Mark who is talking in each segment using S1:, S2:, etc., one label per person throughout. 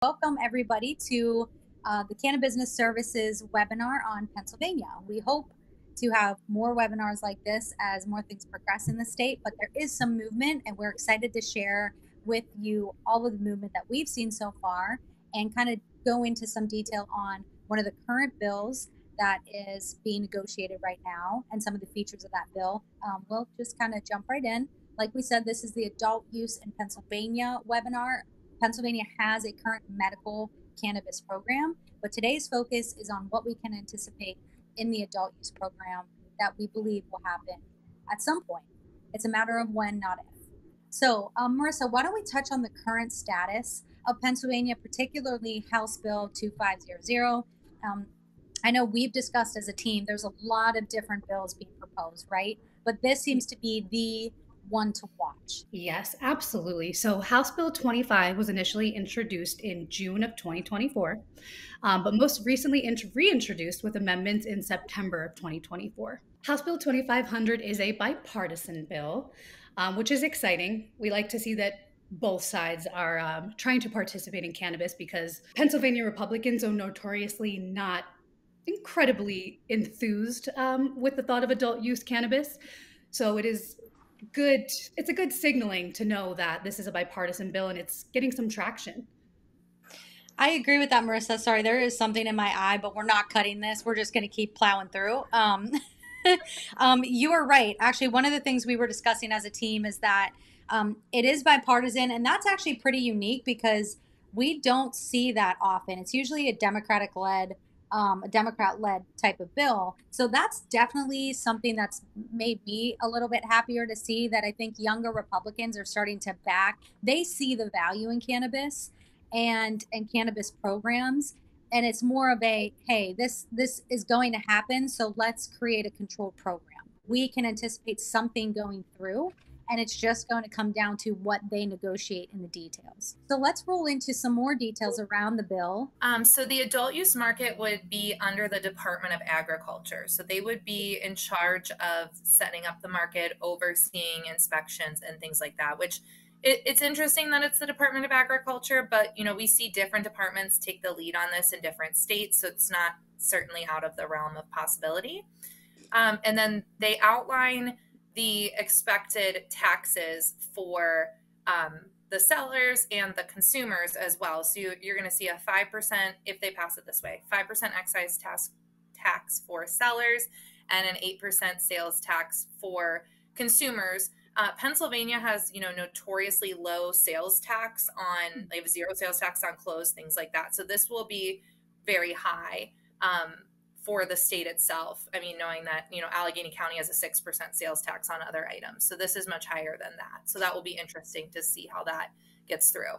S1: Welcome everybody to the Canna Business Services webinar on Pennsylvania. We hope to have more webinars like this as more things progress in the state, but there is some movement and we're excited to share with you all of the movement that we've seen so far and kind of go into some detail on one of the current bills that is being negotiated right now and some of the features of that bill. We'll just kind of jump right in. Like we said, this is the Adult Use in Pennsylvania webinar. Pennsylvania has a current medical cannabis program, but today's focus is on what we can anticipate in the adult use program that we believe will happen at some point. It's a matter of when, not if. So, Marissa, why don't we touch on the current status of Pennsylvania, particularly House Bill 2500? I know we've discussed as a team, there's a lot of different bills being proposed, right? But this seems to be the one to watch.
S2: Yes, absolutely. So House Bill 25 was initially introduced in June of 2024, but most recently reintroduced with amendments in September of 2024. House Bill 2500 is a bipartisan bill, which is exciting. We like to see that both sides are trying to participate in cannabis because Pennsylvania Republicans are notoriously not incredibly enthused with the thought of adult use cannabis. So it's a good signaling to know that this is a bipartisan bill and it's getting some traction.
S1: I agree with that, Marissa. Sorry, there is something in my eye, but we're not cutting this. We're just going to keep plowing through. You are right. Actually, one of the things we were discussing as a team is that it is bipartisan, and that's actually pretty unique because we don't see that often. It's usually a Democrat-led type of bill. So that's definitely something that's made me a little bit happier to see that I think younger Republicans are starting to back. They see the value in cannabis and cannabis programs. And it's more of a, hey, this is going to happen, so let's create a controlled program. We can anticipate something going through, and it's just going to come down to what they negotiate in the details. So let's roll into some more details around the bill.
S3: So the adult use market would be under the Department of Agriculture. So they would be in charge of setting up the market, overseeing inspections and things like that, which it's interesting that it's the Department of Agriculture, but we see different departments take the lead on this in different states. So it's not certainly out of the realm of possibility. And then they outline the expected taxes for the sellers and the consumers as well. So you're going to see a 5%, if they pass it this way, 5% excise tax for sellers and an 8% sales tax for consumers. Pennsylvania has, notoriously low sales tax on, they have zero sales tax on clothes, things like that. So this will be very high for the state itself. I mean, knowing that, Allegheny County has a 6% sales tax on other items. So this is much higher than that. So that will be interesting to see how that gets through.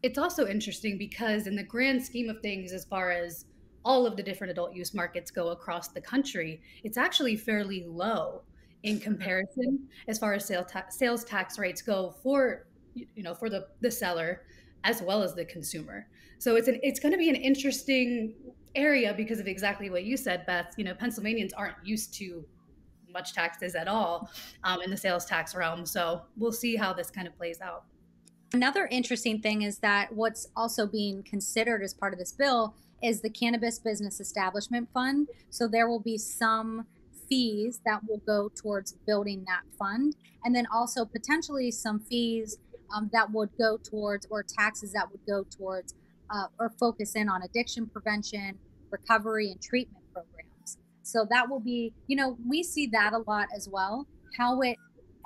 S2: It's also interesting because in the grand scheme of things, as far as all of the different adult use markets go across the country, it's actually fairly low in comparison as far as sales tax rates go for the seller as well as the consumer. So it's going to be an interesting area because of exactly what you said, Beth. Pennsylvanians aren't used to much taxes at all in the sales tax realm. So we'll see how this kind of plays out.
S1: Another interesting thing is that what's also being considered as part of this bill is the Cannabis Business Establishment Fund. So there will be some fees that will go towards building that fund, and then also potentially some fees that would go towards, or taxes that would go towards or focus in on addiction prevention, recovery, and treatment programs. So that will be, we see that a lot as well. How it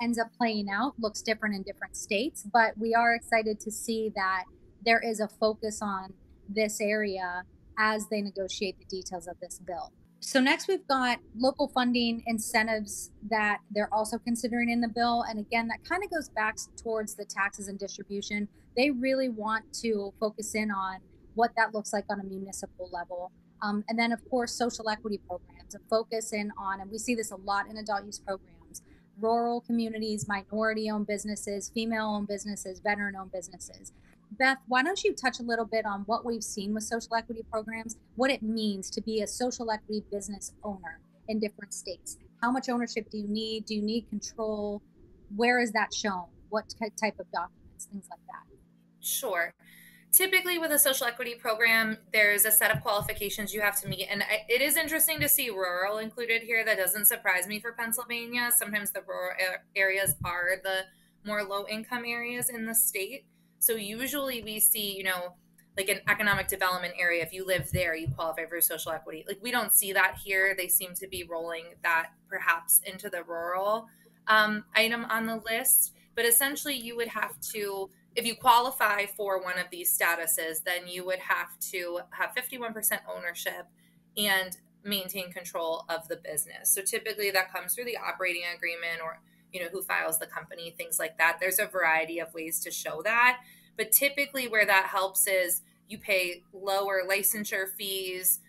S1: ends up playing out looks different in different states, but we are excited to see that there is a focus on this area as they negotiate the details of this bill. So next we've got local funding incentives that they're also considering in the bill. And again, that kind of goes back towards the taxes and distribution. They really want to focus in on what that looks like on a municipal level. And then of course, social equity programs, and focus in on, and we see this a lot in adult use programs, rural communities, minority-owned businesses, female-owned businesses, veteran-owned businesses. Beth, why don't you touch a little bit on what we've seen with social equity programs, what it means to be a social equity business owner in different states? How much ownership do you need? Do you need control? Where is that shown? What type of documents? Things like that.
S3: Sure. Typically with a social equity program, there's a set of qualifications you have to meet. And it is interesting to see rural included here. That doesn't surprise me for Pennsylvania. Sometimes the rural areas are the more low income areas in the state. So usually we see, like an economic development area, if you live there, you qualify for social equity. Like we don't see that here. They seem to be rolling that perhaps into the rural item on the list. But essentially you would have to, if you qualify for one of these statuses, then you would have to have 51% ownership and maintain control of the business. So typically that comes through the operating agreement or, who files the company, things like that. There's a variety of ways to show that. But typically where that helps is you pay lower licensure fees.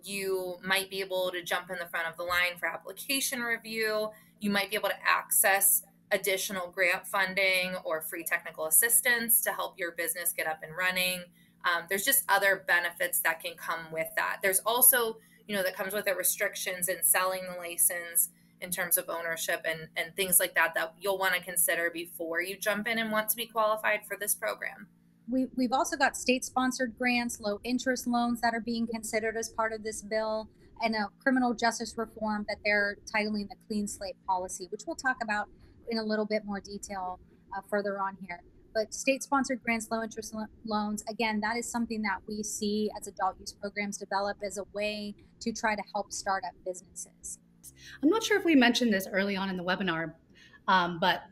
S3: You might be able to jump in the front of the line for application review. You might be able to access additional grant funding or free technical assistance to help your business get up and running. There's just other benefits that can come with that. There's also, that comes with the restrictions in selling the license in terms of ownership and things like that you'll want to consider before you jump in and want to be qualified for this program.
S1: We've also got state-sponsored grants, low-interest loans that are being considered as part of this bill, and a criminal justice reform that they're titling the Clean Slate Policy, which we'll talk about in a little bit more detail further on here. But state-sponsored grants, low-interest loans, again, that is something that we see as adult use programs develop as a way to try to help start up businesses.
S2: I'm not sure if we mentioned this early on in the webinar, but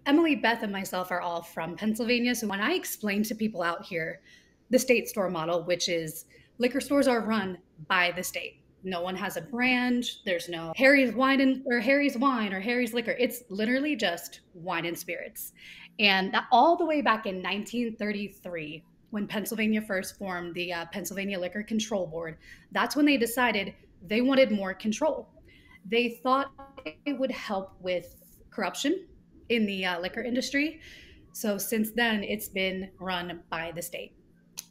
S2: Emily, Beth, and myself are all from Pennsylvania. So when I explain to people out here the state store model, which is liquor stores are run by the state. No one has a brand. There's no Harry's wine or Harry's wine or Harry's liquor. It's literally just wine and spirits. And that all the way back in 1933, when Pennsylvania first formed the Pennsylvania Liquor Control Board, that's when they decided they wanted more control. They thought it would help with corruption in the liquor industry. So since then, it's been run by the state.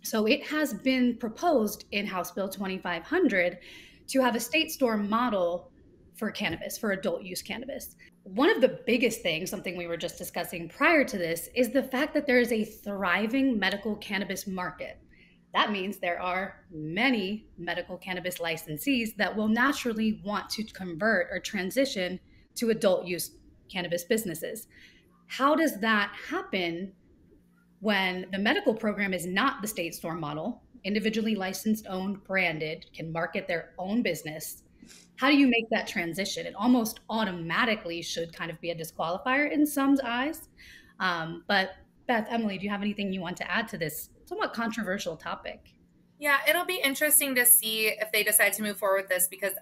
S2: So it has been proposed in House Bill 2500 to have a state store model for cannabis, for adult use cannabis. One of the biggest things, something we were just discussing prior to this, is the fact that there is a thriving medical cannabis market. That means there are many medical cannabis licensees that will naturally want to convert or transition to adult use cannabis businesses. How does that happen when the medical program is not the state store model? Individually licensed, owned, branded, can market their own business. How do you make that transition? It almost automatically should kind of be a disqualifier in some eyes. But Beth, Emily, do you have anything you want to add to this somewhat controversial topic?
S3: Yeah, it'll be interesting to see if they decide to move forward with this, because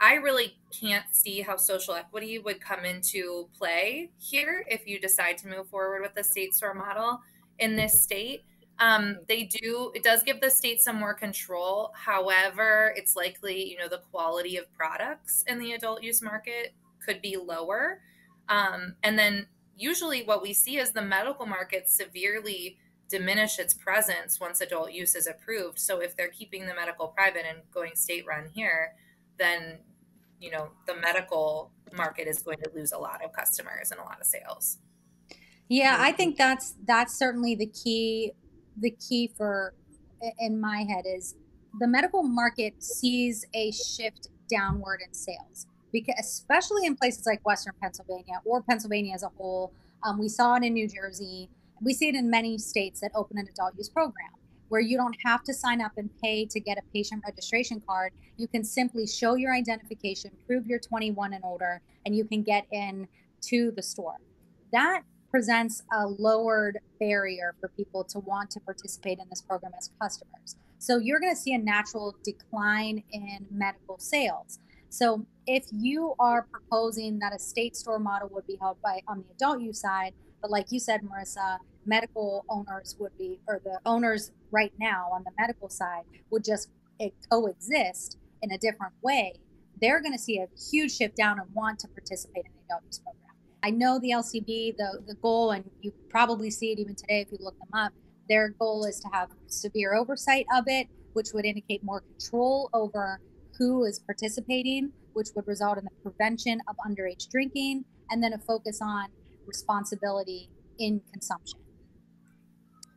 S3: I really can't see how social equity would come into play here if you decide to move forward with the state store model in this state. It does give the state some more control. However, it's likely, the quality of products in the adult use market could be lower. And then usually what we see is the medical market severely diminish its presence once adult use is approved. So if they're keeping the medical private and going state run here, then, the medical market is going to lose a lot of customers and a lot of sales.
S1: Yeah, I think that's certainly the key for, in my head, is the medical market sees a shift downward in sales, because especially in places like Western Pennsylvania or Pennsylvania as a whole. We saw it in New Jersey. We see it in many states that open an adult use program, where you don't have to sign up and pay to get a patient registration card. You can simply show your identification, prove you're 21 and older, and you can get in to the store. That presents a lowered barrier for people to want to participate in this program as customers. So you're going to see a natural decline in medical sales. So if you are proposing that a state store model would be held on the adult use side, but like you said, Marissa, medical owners would be, or the owners right now on the medical side would just coexist in a different way, they're going to see a huge shift down and want to participate in the adult use program. I know the LCB, the goal, and you probably see it even today if you look them up, their goal is to have severe oversight of it, which would indicate more control over who is participating, which would result in the prevention of underage drinking, and then a focus on responsibility in consumption.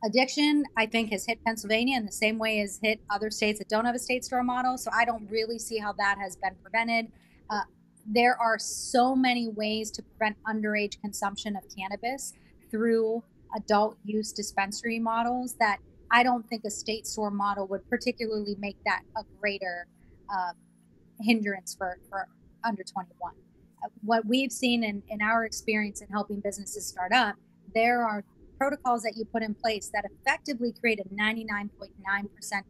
S1: Addiction, I think, has hit Pennsylvania in the same way as hit other states that don't have a state store model. So I don't really see how that has been prevented. Uh, there are so many ways to prevent underage consumption of cannabis through adult use dispensary models that I don't think a state store model would particularly make that a greater uh, hindrance for under 21. What we've seen in our experience in helping businesses start up, there are protocols that you put in place that effectively create a 99.9%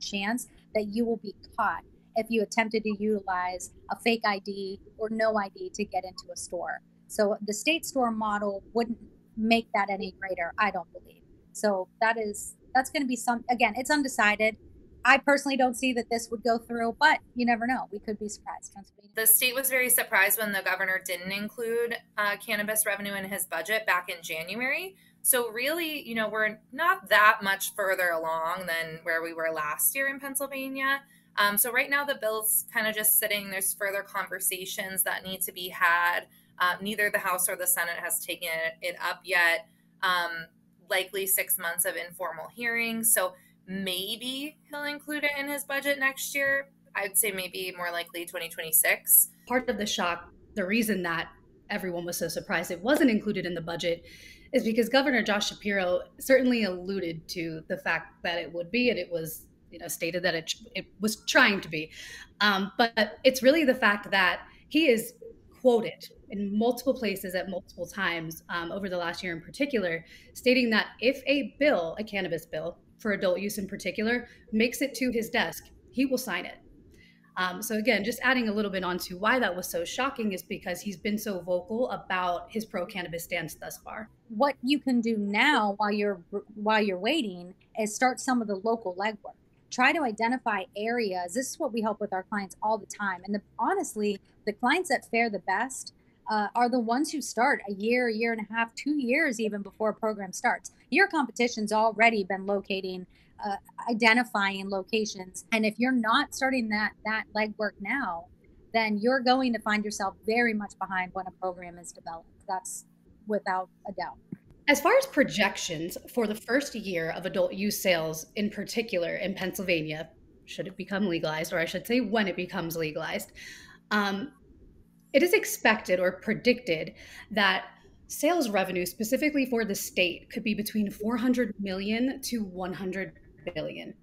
S1: chance that you will be caught if you attempted to utilize a fake ID or no ID to get into a store. So the state store model wouldn't make that any greater, I don't believe. So that's going to be some, again, it's undecided. I personally don't see that this would go through, but you never know. We could be surprised. Pennsylvania.
S3: The state was very surprised when the governor didn't include cannabis revenue in his budget back in January. So really, we're not that much further along than where we were last year in Pennsylvania. So right now the bill's kind of just sitting. There's further conversations that need to be had. Neither the House or the Senate has taken it up yet. Likely 6 months of informal hearings. So maybe he'll include it in his budget next year. I'd say maybe more likely 2026.
S2: Part of the shock, the reason that everyone was so surprised it wasn't included in the budget, is because Governor Josh Shapiro certainly alluded to the fact that it would be, and it was stated that it was trying to be. But it's really the fact that he is quoted in multiple places at multiple times over the last year in particular, stating that if a cannabis bill for adult use in particular, makes it to his desk, he will sign it. So again, just adding a little bit onto why that was so shocking is because he's been so vocal about his pro-cannabis stance thus far.
S1: What you can do now while you're waiting is start some of the local legwork. Try to identify areas. This is what we help with our clients all the time. And honestly, the clients that fare the best are the ones who start a year and a half, 2 years even before a program starts. Your competition's already been identifying locations. And if you're not starting that legwork now, then you're going to find yourself very much behind when a program is developed. That's without a doubt.
S2: As far as projections for the first year of adult use sales, in particular in Pennsylvania, should it become legalized, or I should say when it becomes legalized, it is expected or predicted that sales revenue specifically for the state could be between 400 million to 100 billion.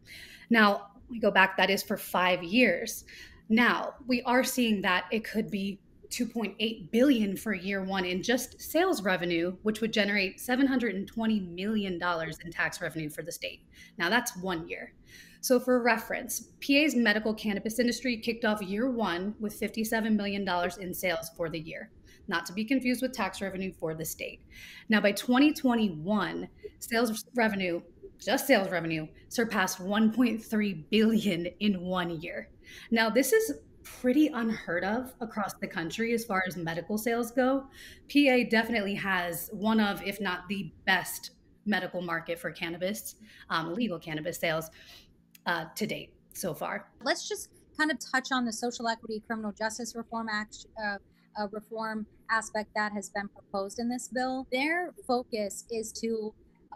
S2: Now, we go back, that is for 5 years. Now, we are seeing that it could be 2.8 billion for year one in just sales revenue, which would generate $720 million in tax revenue for the state. Now, that's 1 year. So for reference, PA's medical cannabis industry kicked off year one with $57 million in sales for the year, not to be confused with tax revenue for the state. Now, by 2021, just sales revenue, surpassed 1.3 billion in 1 year. Now, this is pretty unheard of across the country as far as medical sales go. PA definitely has one of, if not the best medical market for cannabis, legal cannabis sales to date so far.
S1: Let's just kind of touch on the social equity criminal justice reform reform aspect that has been proposed in this bill. Their focus is to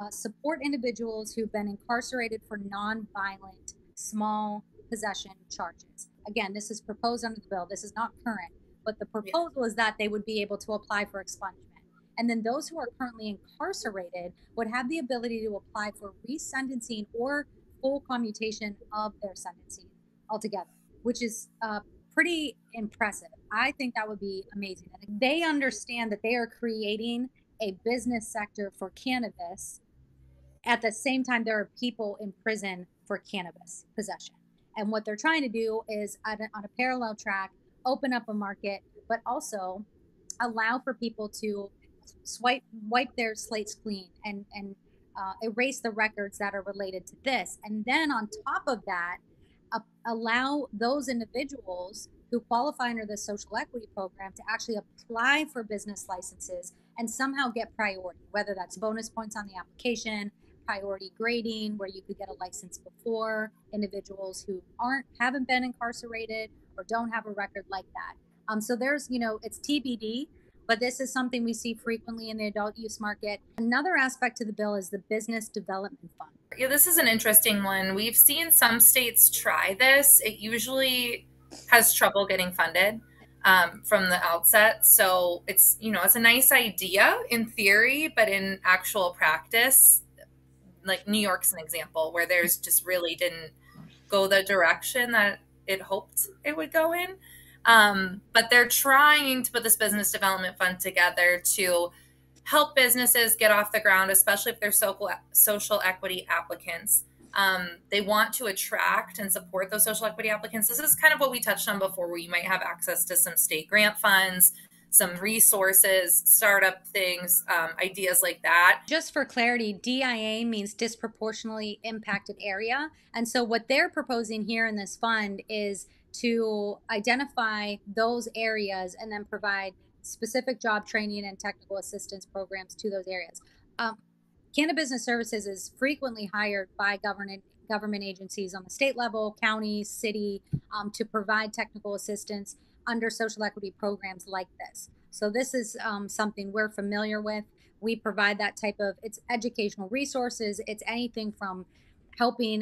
S1: support individuals who've been incarcerated for nonviolent small possession charges. Again, this is proposed under the bill. This is not current, but the proposal is that they would be able to apply for expungement. And then those who are currently incarcerated would have the ability to apply for resentencing or full commutation of their sentencing altogether, which is pretty impressive. I think that would be amazing. And they understand that they are creating a business sector for cannabis. At the same time, there are people in prison for cannabis possession. And what they're trying to do is, on a parallel track, open up a market, but also allow for people to wipe their slates clean and erase the records that are related to this. And then on top of that, allow those individuals who qualify under the social equity program to actually apply for business licenses and somehow get priority, whether that's bonus points on the application, priority grading, where you could get a license before individuals who haven't been incarcerated or don't have a record like that. So there's, it's TBD, but this is something we see frequently in the adult use market. Another aspect to the bill is the Business Development Fund.
S3: Yeah, this is an interesting one. We've seen some states try this. It usually has trouble getting funded from the outset. So it's, it's a nice idea in theory, but in actual practice, like New York's an example where there's just really didn't go the direction that it hoped it would go in. But they're trying to put this business development fund together to help businesses get off the ground, especially if they're social equity applicants. They want to attract and support those social equity applicants. This is kind of what we touched on before, where you might have access to some state grant funds, some resources, startup things, ideas like that.
S1: Just for clarity, DIA means disproportionately impacted area. And so what they're proposing here in this fund is to identify those areas and then provide specific job training and technical assistance programs to those areas. Canna Business Services is frequently hired by government agencies on the state level, county, city, to provide technical assistance under social equity programs like this. So this is something we're familiar with. We provide that type of, it's educational resources. It's anything from helping,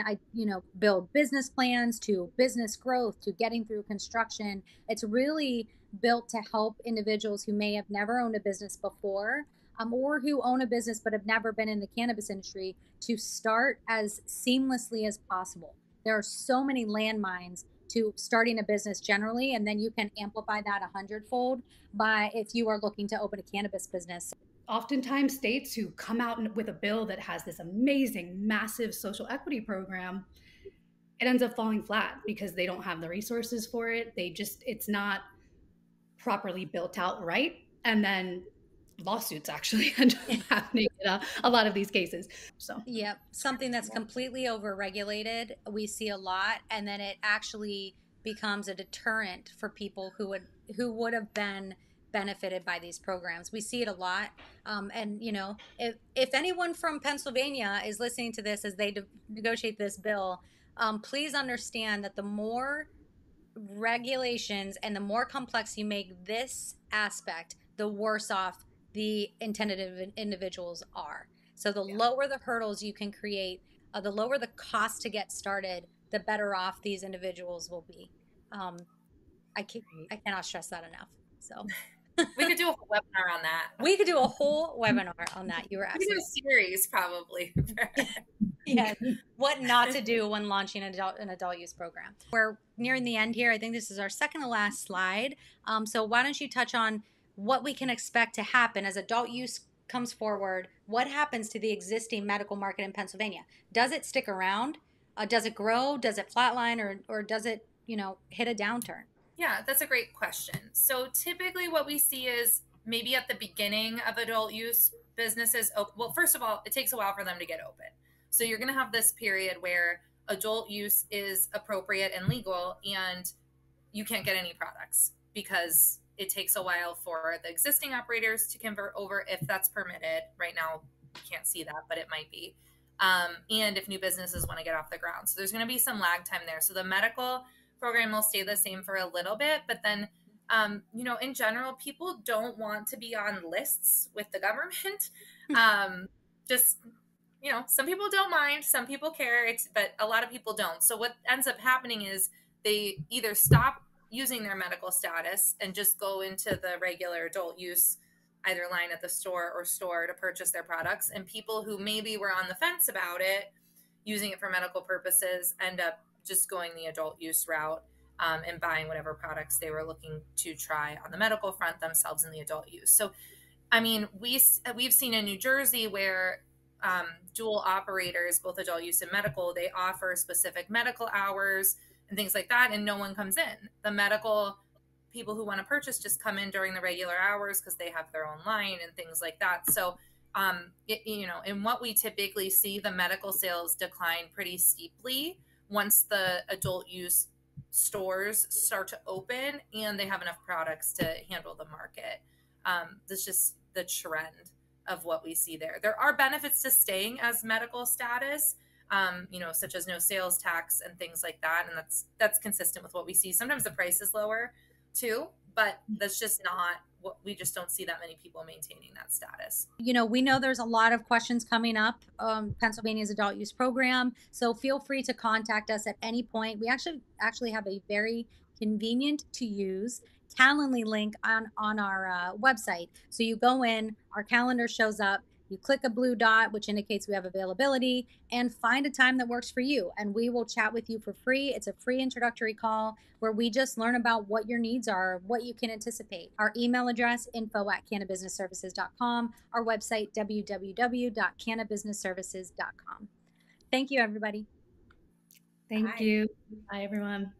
S1: build business plans to business growth to getting through construction. It's really built to help individuals who may have never owned a business before, or who own a business but have never been in the cannabis industry, to start as seamlessly as possible. There are so many landmines to starting a business generally, and then you can amplify that 100-fold by if you are looking to open a cannabis business.
S2: Oftentimes states who come out with a bill that has this amazing, massive social equity program, it ends up falling flat because they don't have the resources for it. It's not properly built out right. And then lawsuits actually end up happening in a lot of these cases. So
S1: yep, something that's completely overregulated, we see a lot, and then it actually becomes a deterrent for people who would have been benefited by these programs. We see it a lot. And if anyone from Pennsylvania is listening to this as they negotiate this bill, please understand that the more regulations and the more complex you make this aspect, the worse off the intended individuals are. So the lower the hurdles you can create, the lower the cost to get started, the better off these individuals will be. I cannot stress that enough. So
S3: we could do a whole webinar on that.
S1: We could do a whole webinar on that. You were absolutely.
S3: We could do a series probably.
S1: Yeah, what not to do when launching an adult use program. We're nearing the end here. I think this is our second to last slide. So why don't you touch on what we can expect to happen as adult use comes forward? What happens to the existing medical market in Pennsylvania? Does it stick around? Does it grow? Does it flatline, or does it, hit a downturn?
S3: Yeah, that's a great question. So typically what we see is maybe at the beginning of adult use businesses, well, first of all, it takes a while for them to get open. So you're going to have this period where adult use is appropriate and legal, and you can't get any products because it takes a while for the existing operators to convert over, if that's permitted. Right now, you can't see that, but it might be. And if new businesses want to get off the ground. So there's going to be some lag time there. So the medical program will stay the same for a little bit, but then, in general, people don't want to be on lists with the government. Some people don't mind, some people care, but a lot of people don't. So what ends up happening is they either stop using their medical status and just go into the regular adult use, either line at the store to purchase their products. And people who maybe were on the fence about it, using it for medical purposes, end up just going the adult use route and buying whatever products they were looking to try on the medical front themselves in the adult use. So, I mean, we've seen in New Jersey where dual operators, both adult use and medical, they offer specific medical hours and things like that, and no one comes in. The medical people who want to purchase just come in during the regular hours because they have their own line and things like that. So, in what we typically see, the medical sales decline pretty steeply once the adult use stores start to open and they have enough products to handle the market. That's just the trend of what we see there. There are benefits to staying as medical status, such as no sales tax and things like that. And that's consistent with what we see. Sometimes the price is lower too, but that's just not what we just don't see that many people maintaining that status.
S1: You know, we know there's a lot of questions coming up, Pennsylvania's adult use program. So feel free to contact us at any point. We actually have a very convenient to use Calendly link on our website. So you go in, our calendar shows up. You click a blue dot, which indicates we have availability, and find a time that works for you. And we will chat with you for free. It's a free introductory call where we just learn about what your needs are, what you can anticipate. Our email address, info@cannabusinessservices.com, our website, www.cannabusinessservices.com. Thank you, everybody.
S2: Thank you. Bye, everyone.